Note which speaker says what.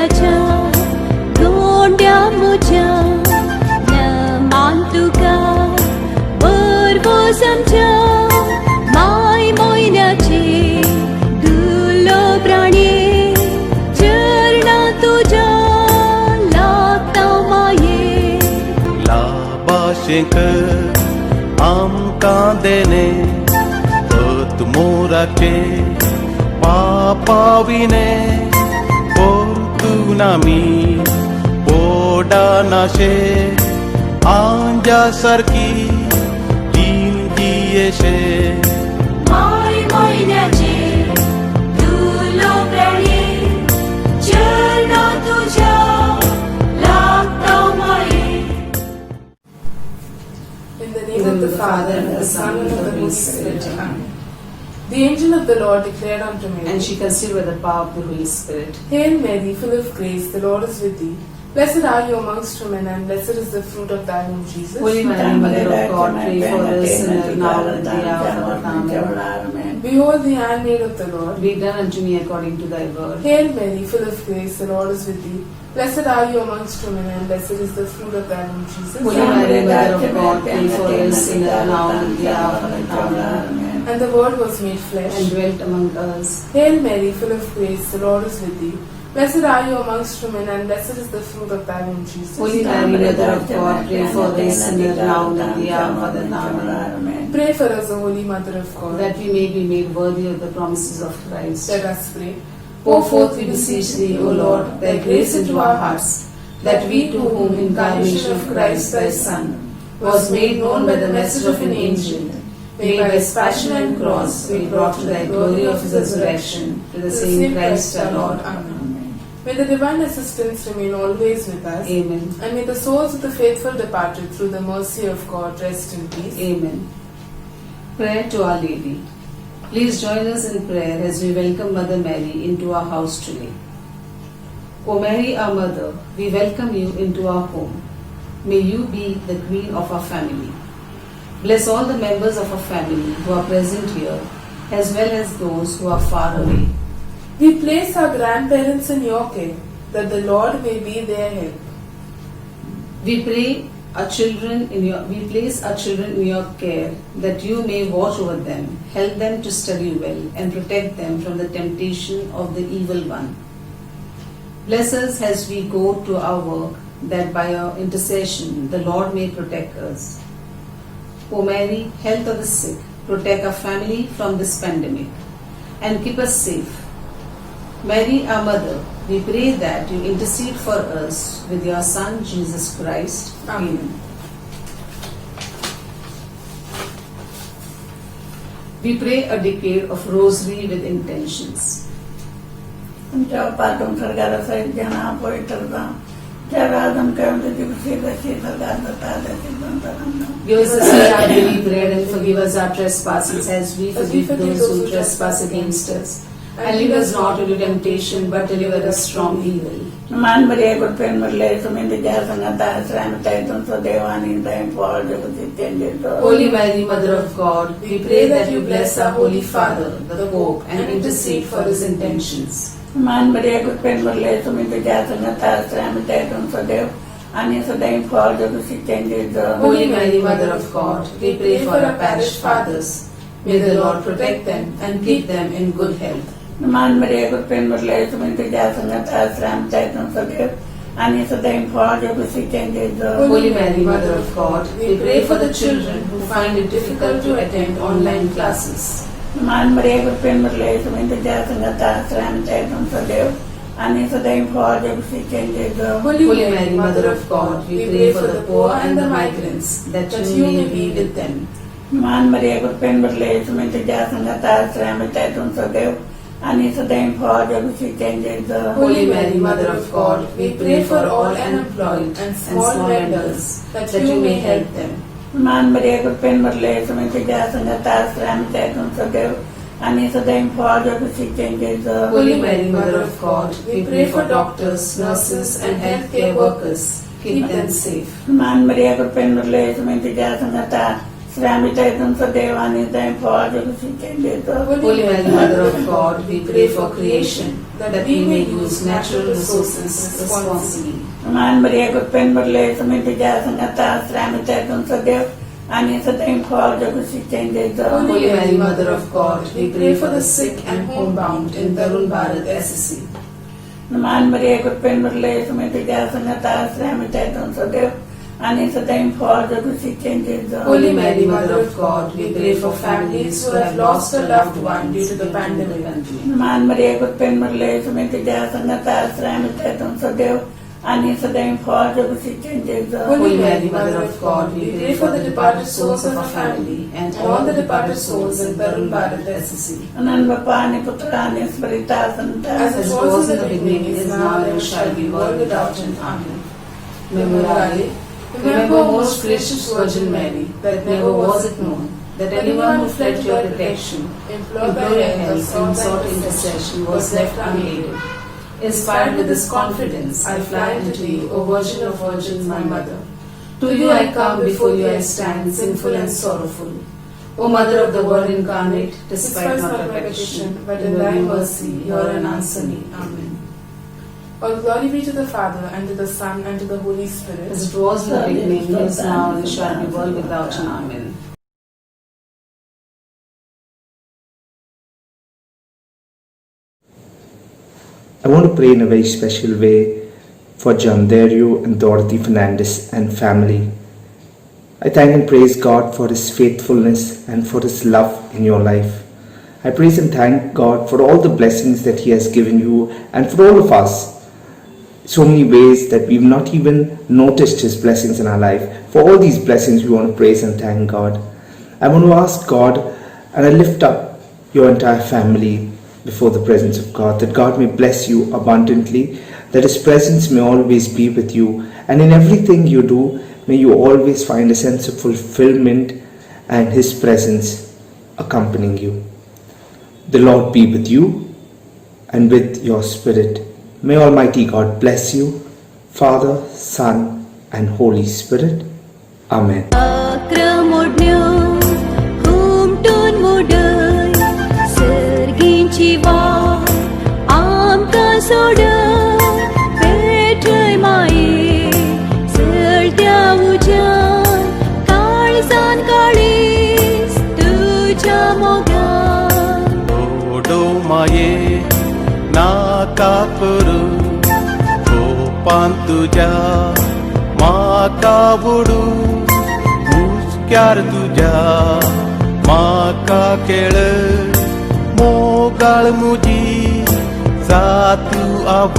Speaker 1: माझ्या गोंड्या मुझ्या न मानतू का बरवो समजा माय मोयनाचे दुलो प्राणी चरणा तुझ्या लागता माये
Speaker 2: लाबाशेक आमकां देणे पत मोराचे पापाविने परतून आमी पोडा नाशे आंजा सारकी जिंदगी येशे
Speaker 1: माय मोयनाचे दुलो प्राणी चरणा तुझ्या लागता माये.
Speaker 3: In the name of the Father, and the Son, and of the Holy Spirit. Amen. The angel of the Lord declared unto Mary,
Speaker 4: And she conceived by the power of the Holy Spirit.
Speaker 3: Hail Mary, full of grace, the Lord is with thee. Blessed are you amongst women, and blessed is the fruit of thy womb, Jesus.
Speaker 4: Holy Mary, Mother of God, pray for us sinners now and at the hour of our death. Amen.
Speaker 3: Behold the handmaid of the Lord.
Speaker 4: Be done unto me according to thy word.
Speaker 3: Hail Mary, full of grace, the Lord is with thee. Blessed are you amongst women, and blessed is the fruit of thy womb, Jesus.
Speaker 4: Holy Mary, Mother of God, pray for us sinners now and at the hour of our death. Amen.
Speaker 3: And the Word was made flesh
Speaker 4: And dwelt among us.
Speaker 3: Hail Mary, full of grace, the Lord is with thee. Blessed are you amongst women, and blessed is the fruit of thy womb, Jesus.
Speaker 4: Holy Mary, Mother of God, pray for us sinners now and at the hour of our death. Amen.
Speaker 3: Pray for us, O Holy Mother of God,
Speaker 4: That we may be made worthy of the promises of Christ.
Speaker 3: let us pray.
Speaker 4: Pour forth, we beseech thee, O Lord, thy grace into our hearts, that we to whom incarnation of Christ thy Son was made known by the message of an angel, may by his passion and cross be brought to thy glory of his resurrection, to the same Christ our Lord.
Speaker 3: Amen. May the divine assistance remain always with us.
Speaker 4: Amen.
Speaker 3: And may the souls of the faithful departed through the mercy of God rest in peace.
Speaker 4: Amen. Prayer to Our Lady. Please join us in prayer as we welcome Mother Mary into our house today. O Mary, our Mother, we welcome you into our home. May you be the Queen of our family. Bless all the members of our family who are present here, as well as those who are far away.
Speaker 3: We place our grandparents in your care, that the Lord may be their help.
Speaker 4: We place our children in your care, that you may watch over them, help them to study well, and protect them from the temptation of the evil one. Bless us as we go to our work, that by your intercession the Lord may protect us. O Mary, health of the sick, protect our family from this pandemic, and keep us safe. Mary, our Mother, we pray that you intercede for us with your Son, Jesus Christ. Amen. We pray a decade of rosary with intentions. Give us this day our daily bread, and forgive us our trespasses as we forgive those who trespass against us. And lead us not into temptation, but deliver us from evil. Holy Mary, Mother of God, we pray that you bless our Holy Father, the Pope, and intercede for his intentions. Holy Mary, Mother of God, we pray for our parish fathers. May the Lord protect them and keep them in good health. Holy Mary, Mother of God, we pray for the children who find it difficult to attend online classes. Holy Mary, Mother of God, we pray for the poor and the migrants, that you may be with them. Holy Mary, Mother of God, we pray for all unemployed and small vendors, that you may help them. Holy Mary, Mother of God, we pray for doctors, nurses, and healthcare workers. Keep them safe.
Speaker 5: श्रामिताय तुमचं देवाने फळ जगशीचे देतो.
Speaker 4: Holy Mary, Mother of God, we pray for creation, that we may use natural resources responsibly.
Speaker 5: मान मरिया को pen बदले समय तुझ्या संगता श्रामिताय तुमचं देव आणि सदैव फळ जगशीचे देतो.
Speaker 4: Holy Mary, Mother of God, we pray for the sick and homebound in Tarun Bharat SSC.
Speaker 5: मान मरिया को पेन बदले समय तुझ्या संगता श्रामिताय तुमचं देव आणि सदैव फळ जगशीचे देतो.
Speaker 4: Holy Mary, Mother of God, we pray for families who have lost a loved one due to the pandemic.
Speaker 5: मान मरिया को पेन बदले समय तुझ्या संगता श्रामिताय तुमचं देव आणि सदैव फळ जगशीचे देतो.
Speaker 4: Holy Mary, Mother of God, we pray for the departed souls of our family and all the departed souls in Tarun Bharat SSC.
Speaker 5: अनंत बापा आणि पुत्र आणि स्मरिता संता
Speaker 4: As it was in the beginning, is now, and shall be, world without end. Amen. Memorare, remember, most gracious Virgin Mary, that never was it known that anyone who fled to your protection, implored your help, and sought intercession was left unaided. Inspired with this confidence, I fly unto thee, O Virgin of Virgins, my Mother. To you I come, before you I stand, sinful and sorrowful. O Mother of the Word incarnate, despite not my petition, but in thy mercy, hear and answer me. Amen.
Speaker 3: All glory be to the Father, and to the Son, and to the Holy Spirit.
Speaker 4: As it was in the beginning, is now, and shall be, world without end. Amen.
Speaker 6: I want to pray in a very special way for John Dario and Dorothy Fernandez and family. I thank and praise God for His faithfulness and for His love in your life. I praise and thank God for all the blessings that He has given you and for all of us. So many ways that we've not even noticed His blessings in our life. For all these blessings, we want to praise and thank God. I want to ask God, and I lift up your entire family before the presence of God, that God may bless you abundantly, that His presence may always be with you, and in everything you do, may you always find a sense of fulfillment and His presence accompanying you. The Lord be with you and with your spirit. May Almighty God bless you, Father, Son, and Holy Spirit. Amen.
Speaker 2: माये नाका करू गोपान तुझ्या माका बुडू मुस्क्यार तुझ्या माका केळ मोगाळ मुजी जातू आब